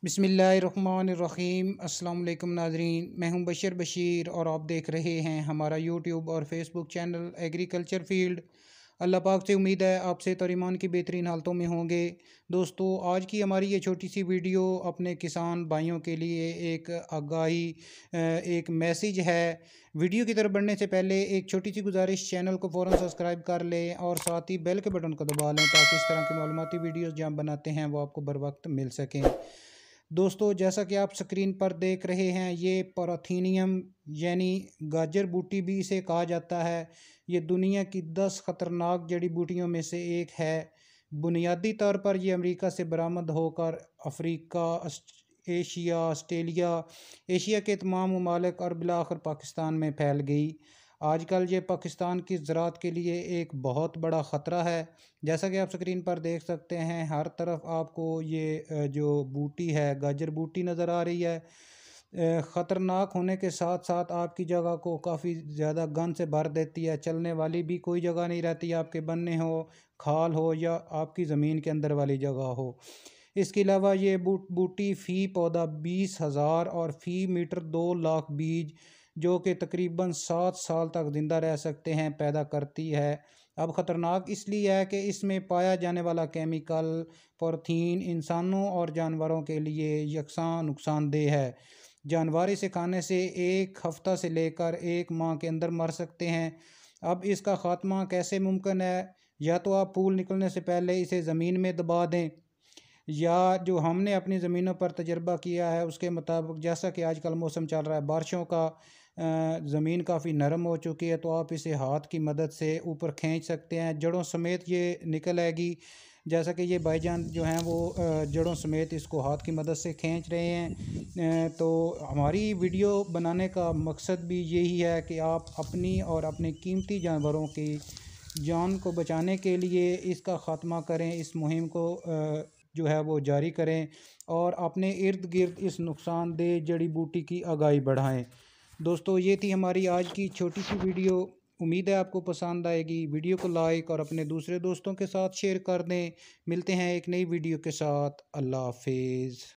बिस्मिल्लाहिर्रहमानिर्रहीम। अस्सलाम वालेकुम नाज़रीन, मैं हूं बशीर और आप देख रहे हैं हमारा यूट्यूब और फेसबुक चैनल एग्रीकल्चर फील्ड। अल्लाह पाक से उम्मीद है आप सेहत और ईमान की बेहतरीन हालतों में होंगे। दोस्तों, आज की हमारी ये छोटी सी वीडियो अपने किसान भाइयों के लिए एक आगाही एक मैसेज है। वीडियो की तरफ बढ़ने से पहले एक छोटी सी गुजारिश, चैनल को फ़ौरन सब्सक्राइब कर लें और साथ ही बेल के बटन को दबा लें ताकि इस तरह की मालूमाती वीडियोज़ जो हम बनाते हैं वो आपको बर वक्त मिल सकें। दोस्तों, जैसा कि आप स्क्रीन पर देख रहे हैं, ये पाराथीनियम यानी गाजर बूटी भी इसे कहा जाता है। ये दुनिया की 10 ख़तरनाक जड़ी बूटियों में से एक है। बुनियादी तौर पर ये अमेरिका से बरामद होकर अफ्रीका, एशिया, ऑस्ट्रेलिया, एशिया के तमाम ममालिक और बिलाखिर पाकिस्तान में फैल गई। आजकल ये पाकिस्तान की ज़राअत के लिए एक बहुत बड़ा ख़तरा है। जैसा कि आप स्क्रीन पर देख सकते हैं, हर तरफ आपको ये जो बूटी है, गाजर बूटी नज़र आ रही है। ख़तरनाक होने के साथ साथ आपकी जगह को काफ़ी ज़्यादा गंद से भर देती है। चलने वाली भी कोई जगह नहीं रहती, आपके बनने हो, खाल हो या आपकी ज़मीन के अंदर वाली जगह हो। इसके अलावा ये बूटी फ़ी पौधा 20,000 और फ़ी मीटर 2 लाख बीज, जो कि तकरीबन 7 साल तक ज़िंदा रह सकते हैं, पैदा करती है। अब ख़तरनाक इसलिए है कि इसमें पाया जाने वाला केमिकल पॉलीथीन इंसानों और जानवरों के लिए यकसां नुकसानदेह है। जानवर इसे खाने से 1 हफ़्ता से लेकर 1 माह के अंदर मर सकते हैं। अब इसका ख़ात्मा कैसे मुमकिन है? या तो आप फूल निकलने से पहले इसे ज़मीन में दबा दें, या जो हमने अपनी ज़मीनों पर तजर्बा किया है उसके मुताबिक, जैसा कि आजकल मौसम चल रहा है बारिशों का, ज़मीन काफ़ी नरम हो चुकी है, तो आप इसे हाथ की मदद से ऊपर खींच सकते हैं, जड़ों समेत ये निकल आएगी। जैसा कि ये भाईजान जो हैं वो जड़ों समेत इसको हाथ की मदद से खींच रहे हैं। तो हमारी वीडियो बनाने का मकसद भी यही है कि आप अपनी और अपने कीमती जानवरों की जान को बचाने के लिए इसका ख़ात्मा करें, इस मुहिम को जो है वो जारी करें और अपने इर्द गिर्द इस नुकसानदेह जड़ी बूटी की आगाही बढ़ाएं। दोस्तों, ये थी हमारी आज की छोटी सी वीडियो। उम्मीद है आपको पसंद आएगी। वीडियो को लाइक और अपने दूसरे दोस्तों के साथ शेयर कर दें। मिलते हैं एक नई वीडियो के साथ। अल्लाह हाफिज़।